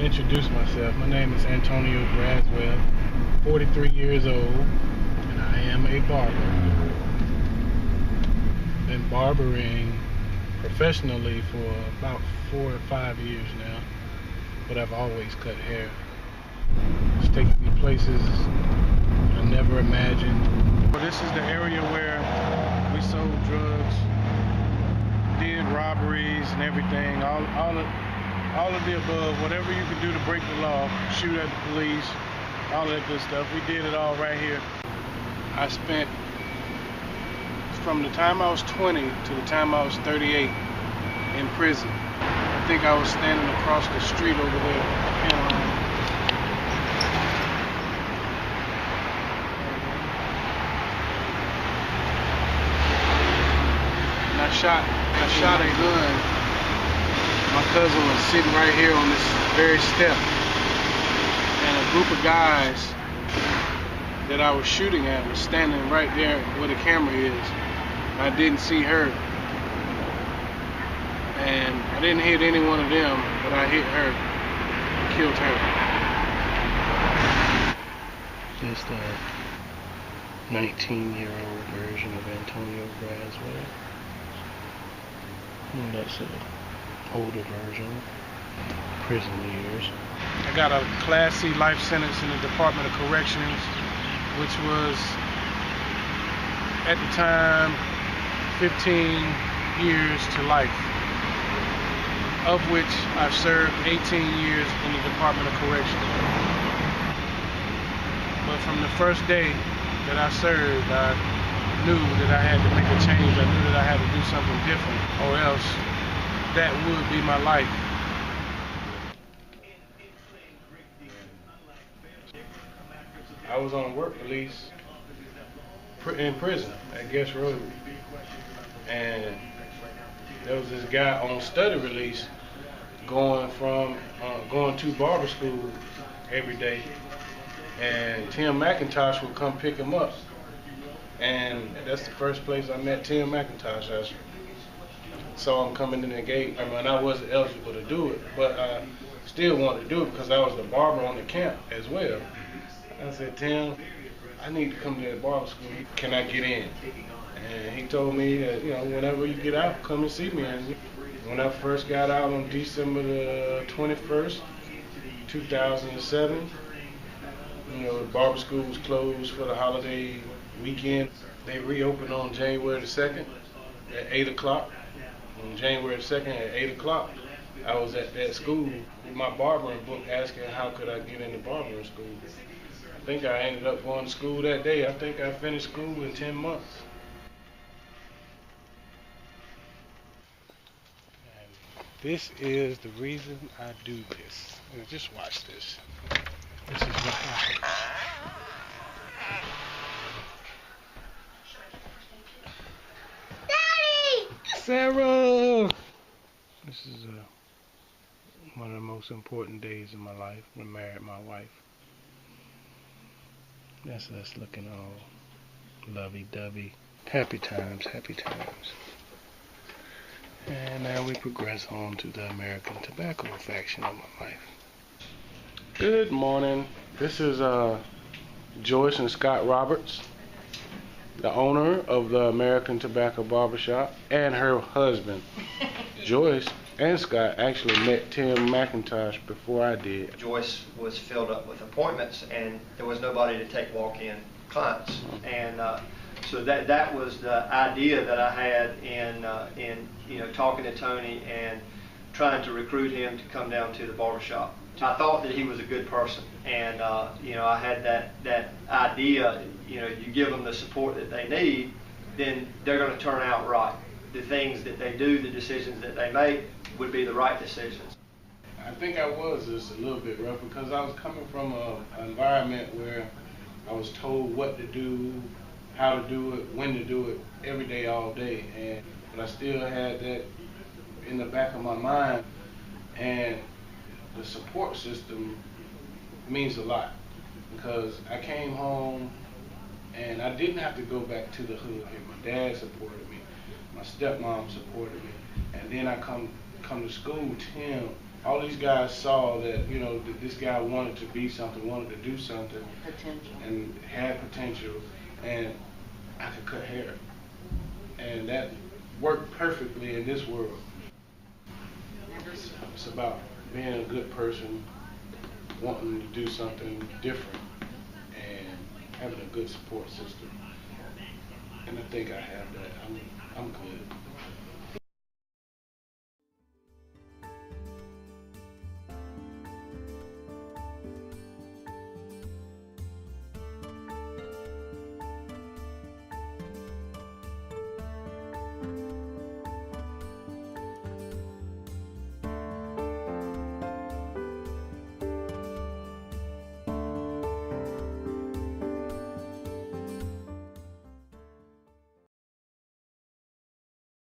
introduce myself. My name is Antonio, 43 years old, and I am a barber. Been barbering professionally for about 4 or 5 years now, but I've always cut hair. It's taken me places I never imagined. This is the area where we sold drugs, did robberies and everything, all of the above, whatever you could do to break the law, shoot at the police, all that good stuff. We did it all right here. I spent, from the time I was 20 to the time I was 38, in prison. I think I was standing across the street over there. And I shot a gun. My cousin was sitting right here on this very step, and a group of guys that I was shooting at was standing right there where the camera is. I didn't see her, and I didn't hit any one of them, but I hit her, killed her. This is the 19-year-old version of Antonio Braswell. And that's an older version, prison years. I got a Class C life sentence in the Department of Corrections, which was, at the time, 15 years to life, of which I've served 18 years in the Department of Corrections. But from the first day that I served, I knew that I had to make a change. I knew that I had to do something different, or else that would be my life. I was on work release in prison at Guest Road, and there was this guy on study release going to barber school every day, and Tim McIntosh would come pick him up, and that's the first place I met Tim McIntosh. I saw him coming in the gate. I mean, I wasn't eligible to do it, but I still wanted to do it because I was the barber on the camp as well. I said, Tim, I need to come to the barber school. Can I get in? And he told me that, whenever you get out, come and see me. And when I first got out on December the 21st, 2007, the barber school was closed for the holiday weekend. They reopened on January the 2nd at 8 o'clock. On January 2nd at 8 o'clock, I was at that school with my barbering book asking how could I get into barbering school. I think I ended up going to school that day. I think I finished school in 10 months. And this is the reason I do this. Just watch this. This is what happens. Sarah! This is one of the most important days of my life. I married my wife. That's us looking all lovey-dovey. Happy times, happy times. And now we progress on to the American tobacco faction of my life. Good morning. This is Joyce and Scott Roberts, the owner of the American Tobacco Barbershop, and her husband. Joyce and Scott actually met Tim McIntosh before I did. Joyce was filled up with appointments, and there was nobody to take walk-in clients, and so that was the idea that I had in talking to Tony and trying to recruit him to come down to the barbershop. I thought that he was a good person, and I had that idea. You give them the support that they need, then they're going to turn out right. The things that they do, the decisions that they make, would be the right decisions. I think I was just a little bit rough because I was coming from an environment where I was told what to do, how to do it, when to do it, every day, all day, but I still had that in the back of my mind, and the support system means a lot because I came home and I didn't have to go back to the hood. My dad supported me, my stepmom supported me, and then I come to school. Tim all these guys saw that, you know, that this guy wanted to be something, wanted to do something, Potential. and had potential, and I could cut hair, and that worked perfectly in this world. It's about being a good person, wanting to do something different, and having a good support system. And I think I have that. I'm good.